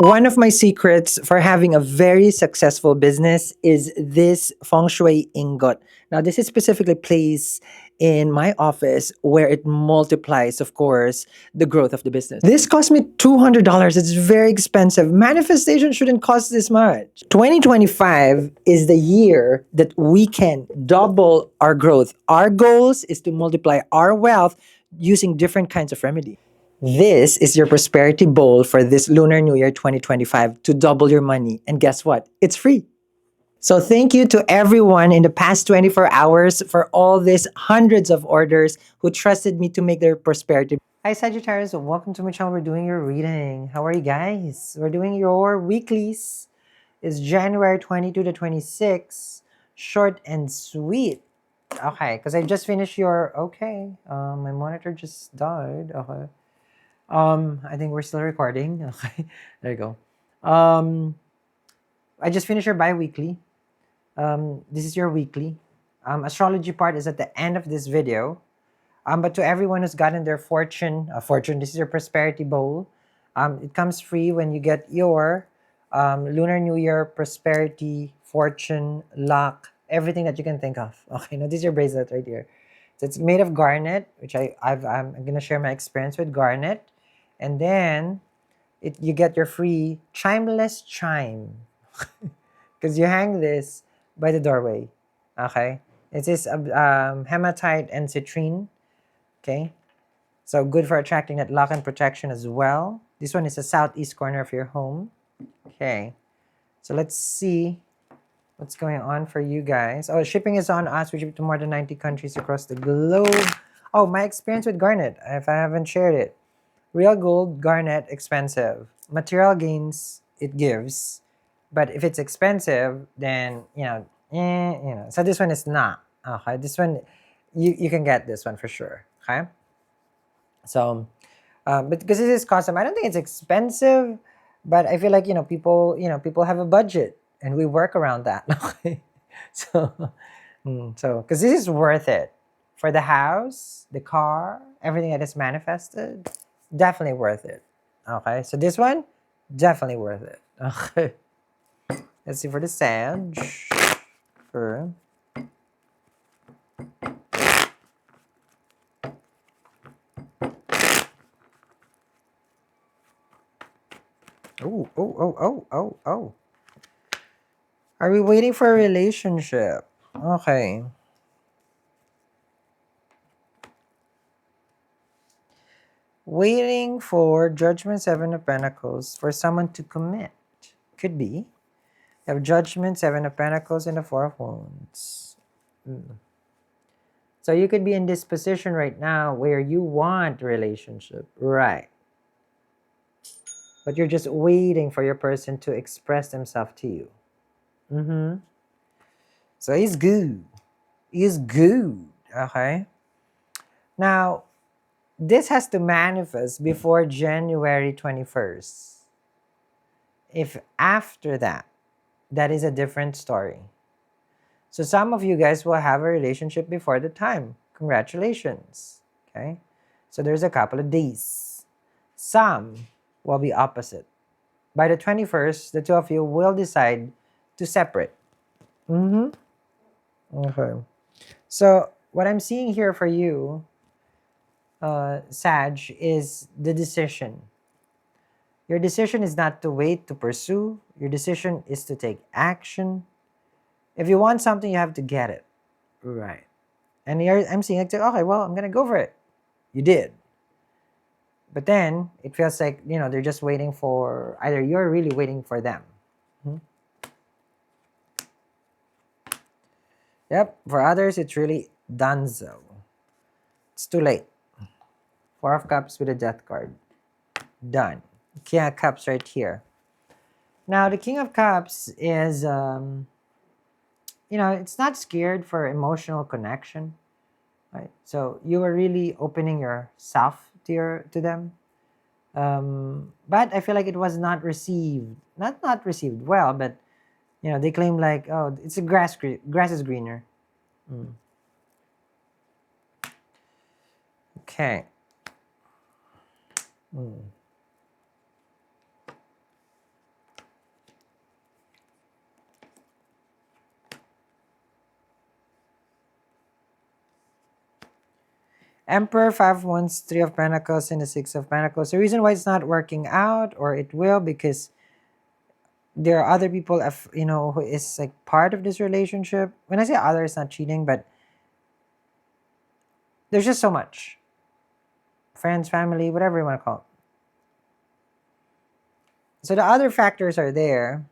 One of my secrets for having a very successful business is this feng shui ingot. Now, this is specifically placed in my office where it multiplies, of course, the growth of the business. This cost me $200. It's very expensive. Manifestation shouldn't cost this much. 2025 is the year that we can double our growth. Our goals is to multiply our wealth using different kinds of remedy. This is your prosperity bowl for this Lunar New Year 2025 to double your money. And guess what? It's free. So thank you to everyone in the past 24 hours for all these hundreds of orders who trusted me to make their prosperity. Hi Sagittarius, welcome to my channel. We're doing your reading. How are you guys? We're doing your weeklies. It's January 22 to 26. Short and sweet. Okay, because I just finished your... Okay, my monitor just died. Okay. I think we're still recording. Okay, there you go. I just finished your bi-weekly. This is your weekly. Astrology part is at the end of this video. But to everyone who's gotten their fortune, this is your prosperity bowl. It comes free when you get your Lunar New Year prosperity, fortune, luck, everything that you can think of. Okay, now this is your bracelet right here. So it's made of garnet, which I'm gonna share my experience with garnet. And then you get your free chimeless chime because you hang this by the doorway. Okay, it is hematite and citrine. Okay, so good for attracting that luck and protection as well. This one is the southeast corner of your home. Okay, so let's see what's going on for you guys. Oh, shipping is on us. We ship to more than 90 countries across the globe. Oh, my experience with garnet, if I haven't shared it. Real gold, garnet, expensive. Material gains, it gives. But if it's expensive, then, So this one is not. Okay, this one, you can get this one for sure. Okay? So, but because this is custom, I don't think it's expensive, but I feel like, people have a budget and we work around that. Okay? So, because this is worth it. For the house, the car, everything that is manifested, definitely worth it. Okay, so this one, definitely worth it. Okay, let's see for the Sag. For oh. Are we waiting for a relationship? Okay. Waiting for Judgment, Seven of Pentacles for someone to commit. Could be. You have Judgment, Seven of Pentacles, and the Four of Wands. So you could be in this position right now where you want a relationship, right? But you're just waiting for your person to express themselves to you. So it's good. It's good. Okay. Now, this has to manifest before January 21st. If after that, that is a different story. So some of you guys will have a relationship before the time. Congratulations. Okay. So there's a couple of days. Some will be opposite. By the 21st, the two of you will decide to separate. Okay. So what I'm seeing here for you, Sag, is the decision. Your decision is not to wait to pursue. Your decision is to take action. If you want something, you have to get it. Right. And I'm seeing like, okay, well, I'm going to go for it. You did. But then it feels like, they're just waiting for, either you're really waiting for them. Yep. For others, it's really donezo. It's too late. Four of Cups with a Death card. Done. King of Cups right here. Now, the King of Cups is, it's not scared for emotional connection. Right? So you are really opening yourself to them. But I feel like it was not received. Not received well, but, they claim like, oh, it's a grass is greener. Okay. Emperor, 5 of Wands, 3 of Pentacles, and the 6 of Pentacles. The reason why it's not working out, or it will, because there are other people, who is like part of this relationship. When I say other, it's not cheating, but there's just so much. Friends, family, whatever you want to call it. So the other factors are there,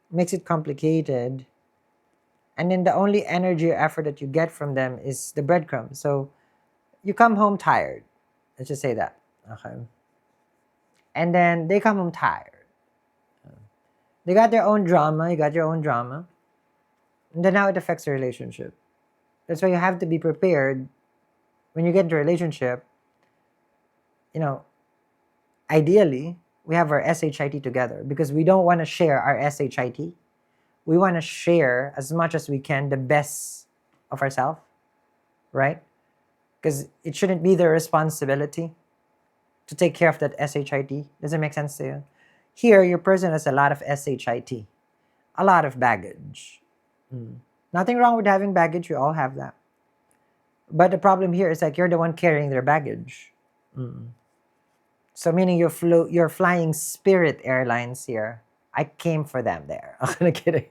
makes it complicated. And then the only energy or effort that you get from them is the breadcrumbs. So you come home tired. Let's just say that. Okay. And then they come home tired. They got their own drama. You got your own drama. And then now it affects the relationship. That's why you have to be prepared when you get into a relationship. Ideally, we have our SHIT together, because we don't want to share our SHIT. We want to share as much as we can the best of ourselves, right? Because it shouldn't be their responsibility to take care of that SHIT. Does it make sense to you? Here, your person has a lot of SHIT, a lot of baggage. Nothing wrong with having baggage. We all have that. But the problem here is like you're the one carrying their baggage. So meaning you're flying Spirit Airlines here. I came for them there. I'm kidding.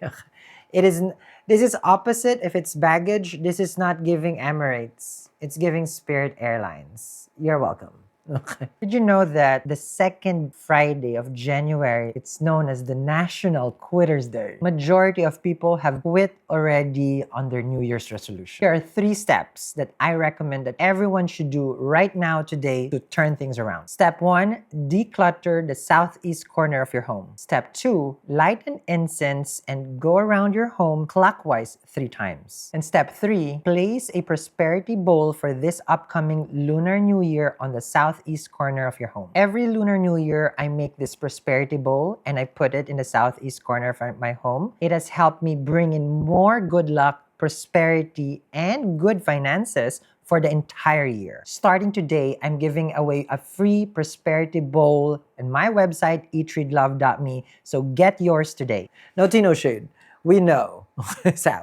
This is opposite. If it's baggage, this is not giving Emirates. It's giving Spirit Airlines. You're welcome. Okay. Did you know that the second Friday of January, it's known as the National Quitters Day? Majority of people have quit already on their New Year's resolution. There are 3 steps that I recommend that everyone should do right now today to turn things around. Step 1, declutter the southeast corner of your home. Step 2, light an incense and go around your home clockwise 3 times. And step 3, place a prosperity bowl for this upcoming Lunar New Year on the southeast corner of your home. Every Lunar New Year, I make this prosperity bowl and I put it in the southeast corner of my home. It has helped me bring in more good luck, prosperity, and good finances for the entire year. Starting today, I'm giving away a free prosperity bowl on my website, eatreadlove.me. So get yours today. No tea, no shade. We know.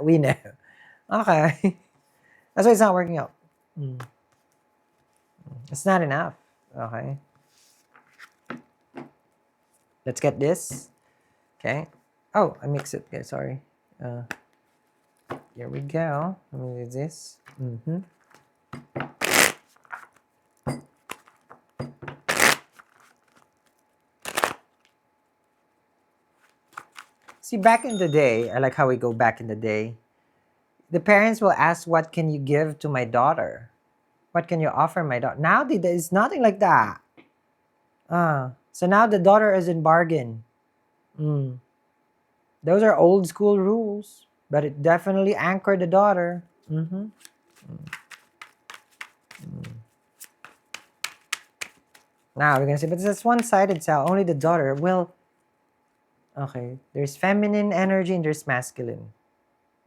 We know. Okay. That's why it's not working out. It's not enough. Okay. Let's get this. Okay. Oh, I mixed it. Okay, sorry. Here we go. Let me do this. See, back in the day, I like how we go back in the day. The parents will ask, what can you give to my daughter? What can you offer my daughter? Now there is nothing like that. So now the daughter is in bargain. Those are old school rules, but it definitely anchored the daughter. Now we're gonna say, but that's one-sided sell. Only the daughter. Well, okay. There's feminine energy and there's masculine.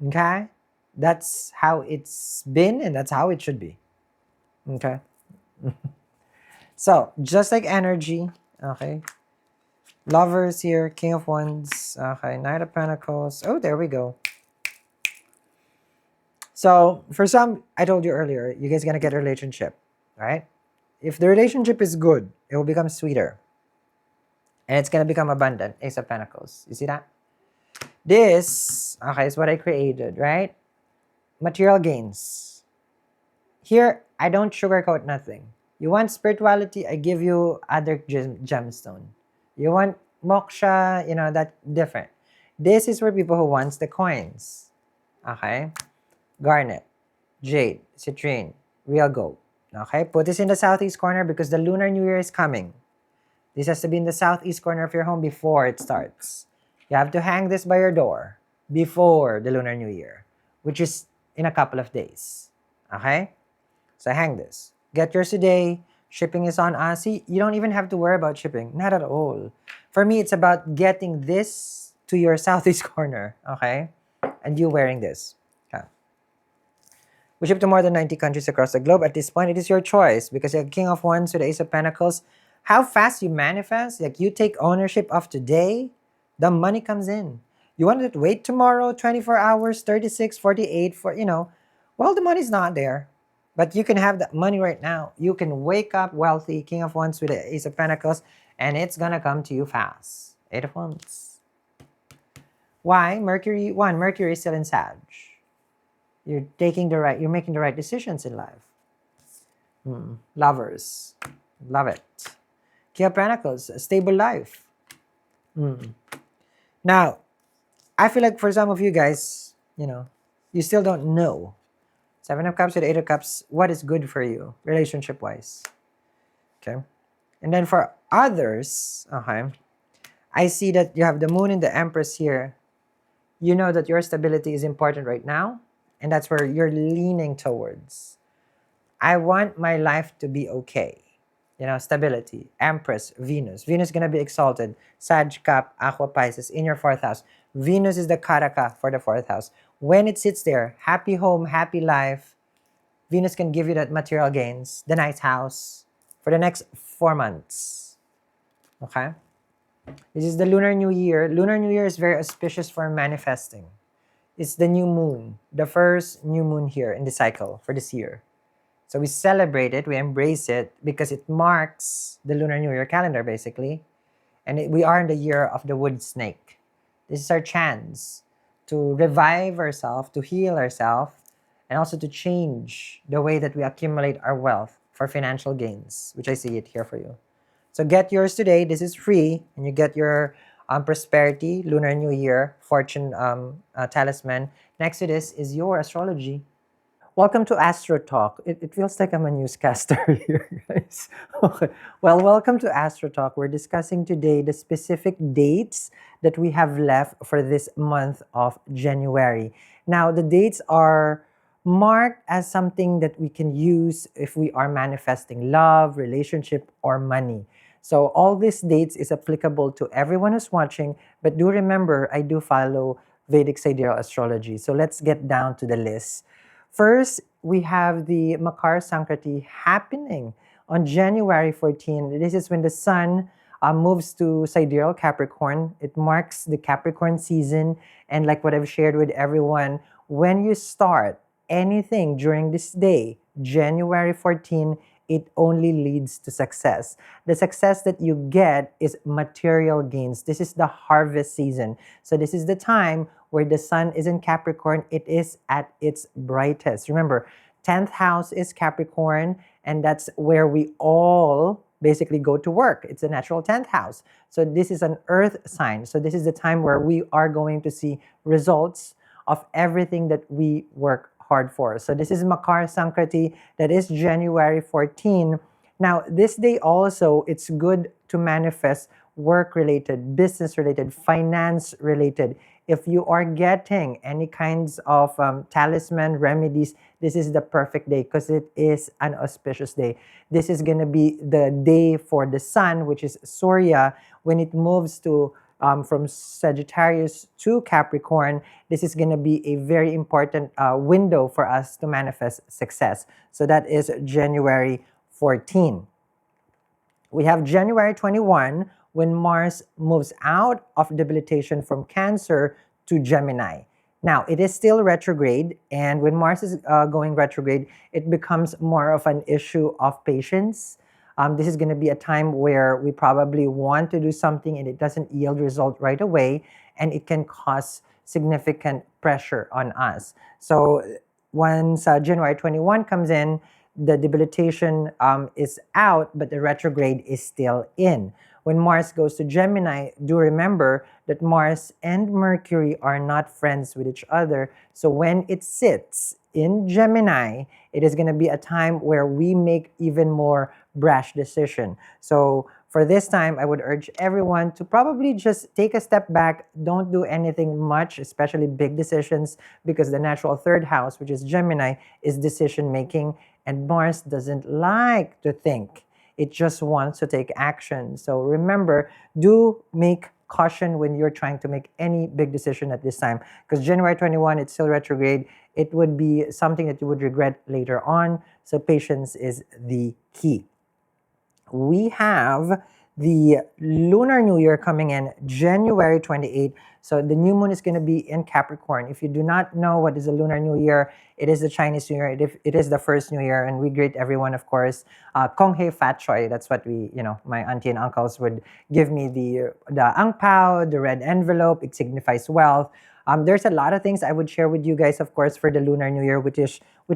Okay, that's how it's been, and that's how it should be. Okay. So just like energy, okay. Lovers here, King of Wands, okay, Knight of Pentacles. Oh, there we go. So for some, I told you earlier, you guys are gonna get a relationship, right? If the relationship is good, it will become sweeter. And it's gonna become abundant. Ace of Pentacles. You see that? This, okay, is what I created, right? Material gains. Here, I don't sugarcoat nothing. You want spirituality, I give you other gemstone. You want moksha, that different. This is for people who wants the coins. Okay? Garnet, jade, citrine, real gold. Okay? Put this in the southeast corner because the Lunar New Year is coming. This has to be in the southeast corner of your home before it starts. You have to hang this by your door before the Lunar New Year, which is in a couple of days. Okay? So hang this. Get yours today. Shipping is on us. See, you don't even have to worry about shipping. Not at all. For me, it's about getting this to your southeast corner. Okay? And you wearing this. Okay. We ship to more than 90 countries across the globe. At this point, it is your choice because you're King of Wands with the Ace of Pentacles. How fast you manifest, like you take ownership of today, the money comes in. You wanted to wait tomorrow, 24 hours, 36, 48, well, the money's not there. But you can have that money right now. You can wake up wealthy, King of Wands with the Ace of Pentacles, and it's gonna come to you fast. Eight of Wands. Why? Mercury is still in Sag. You're making the right decisions in life. Lovers. Love it. King of Pentacles, a stable life. Now, I feel like for some of you guys, you still don't know. Seven of Cups with Eight of Cups, what is good for you, relationship-wise. Okay? And then for others, okay, I see that you have the Moon and the Empress here. You know that your stability is important right now, and that's where you're leaning towards. I want my life to be okay. Stability. Empress, Venus. Venus is going to be exalted. Sag, Cap, Aqua, Pisces in your 4th house. Venus is the Karaka for the 4th house. When it sits there, happy home, happy life, Venus can give you that material gains, the nice house, for the next 4 months. Okay? This is the Lunar New Year. Lunar New Year is very auspicious for manifesting. It's the new moon, the first new moon here in the cycle for this year. So we celebrate it, we embrace it, because it marks the Lunar New Year calendar, basically. And we are in the year of the wood snake. This is our chance to revive ourselves, to heal ourselves, and also to change the way that we accumulate our wealth for financial gains, which I see it here for you. So get yours today. This is free, and you get your prosperity, Lunar New Year, fortune talisman. Next to this is your astrology. Welcome to Astro Talk. It feels like I'm a newscaster here, guys. Okay. Well, welcome to Astro Talk. We're discussing today the specific dates that we have left for this month of January. Now, the dates are marked as something that we can use if we are manifesting love, relationship, or money. So all these dates is applicable to everyone who's watching, but do remember, I do follow Vedic sidereal astrology. So let's get down to the list. First, we have the Makar Sankranti happening on January 14. This is when the sun moves to sidereal Capricorn. It marks the Capricorn season. And like what I've shared with everyone, when you start anything during this day, January 14, it only leads to success. The success that you get is material gains. This is the harvest season. So this is the time where the sun is in Capricorn. It is at its brightest. Remember, 10th house is Capricorn, and that's where we all basically go to work. It's a natural 10th house. So this is an earth sign. So this is the time where we are going to see results of everything that we work hard for. So this is Makar Sankranti. That is January 14. Now, this day also, it's good to manifest work-related, business-related, finance-related. If you are getting any kinds of talisman remedies, this is the perfect day because it is an auspicious day. This is going to be the day for the sun, which is Surya, when it moves to from Sagittarius to Capricorn. This is going to be a very important window for us to manifest success. So that is January 14. We have January 21, when Mars moves out of debilitation from Cancer to Gemini. Now, it is still retrograde, and when Mars is going retrograde, it becomes more of an issue of patience. This is going to be a time where we probably want to do something and it doesn't yield result right away, and it can cause significant pressure on us. So once January 21 comes in, the debilitation is out, but the retrograde is still in. When Mars goes to Gemini, do remember that Mars and Mercury are not friends with each other. So when it sits in Gemini, it is going to be a time where we make even more brash decision. So for this time, I would urge everyone to probably just take a step back. Don't do anything much, especially big decisions, because the natural 3rd house, which is Gemini, is decision making, and Mars doesn't like to think. It just wants to take action. So remember, do make caution when you're trying to make any big decision at this time, because January 21, it's still retrograde. It would be something that you would regret later on. So patience is the key. We have the Lunar New Year coming in January 28th. So the new moon is going to be in Capricorn. If you do not know what is the Lunar New Year, it is the Chinese New Year. It is the first New Year, and we greet everyone, of course. Kong Hei Fat Choi. That's what my auntie and uncles would give me the ang pao, the red envelope. It signifies wealth. There's a lot of things I would share with you guys, of course, for the Lunar New Year, which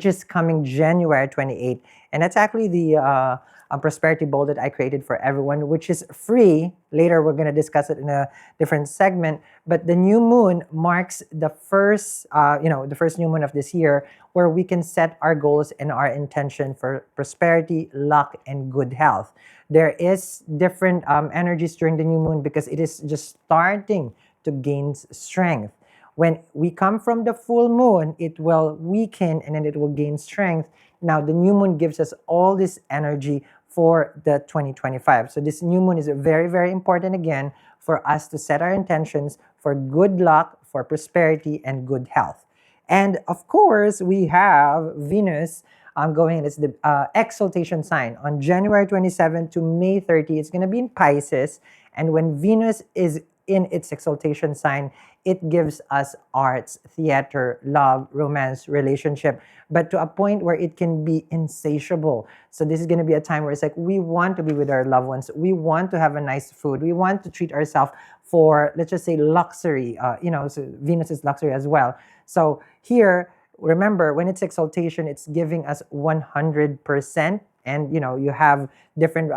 is coming January 28th, and that's actually the prosperity bowl that I created for everyone, which is free. Later, we're going to discuss it in a different segment. But the new moon marks the first new moon of this year, where we can set our goals and our intention for prosperity, luck, and good health. There is different energies during the new moon because it is just starting to gain strength. When we come from the full moon, it will weaken and then it will gain strength. Now, the new moon gives us all this energy for the 2025. So this new moon is very, very important again for us to set our intentions for good luck, for prosperity, and good health. And of course, we have Venus going in. It's the exaltation sign. On January 27 to May 30, it's going to be in Pisces. And when Venus is in its exaltation sign, it gives us arts, theater, love, romance, relationship, but to a point where it can be insatiable. So this is going to be a time where it's like we want to be with our loved ones. We want to have a nice food. We want to treat ourselves for, let's just say, luxury. So Venus is luxury as well. So here, remember, when it's exaltation, it's giving us 100%. And you have different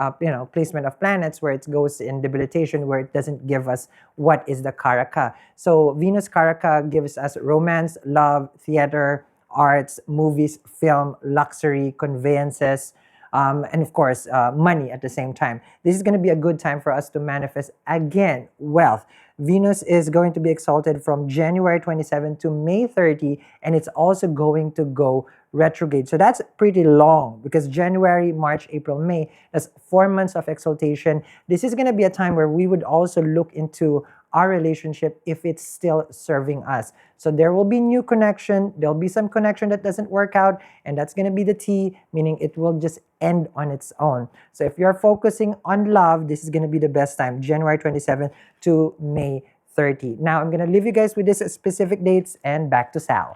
placement of planets where it goes in debilitation, where it doesn't give us what is the karaka. So Venus karaka gives us romance, love, theater, arts, movies, film, luxury, conveyances, and of course money at the same time. This is going to be a good time for us to manifest again wealth. Venus is going to be exalted from January 27 to May 30, and it's also going to go retrograde. So that's pretty long because January, March, April, May, that's 4 months of exaltation. This is going to be a time where we would also look into our relationship if it's still serving us. So there will be new connection. There'll be some connection that doesn't work out, and that's going to be the T, meaning it will just end on its own. So if you're focusing on love, this is going to be the best time, January 27 to May 30. Now I'm going to leave you guys with these specific dates and back to Sal.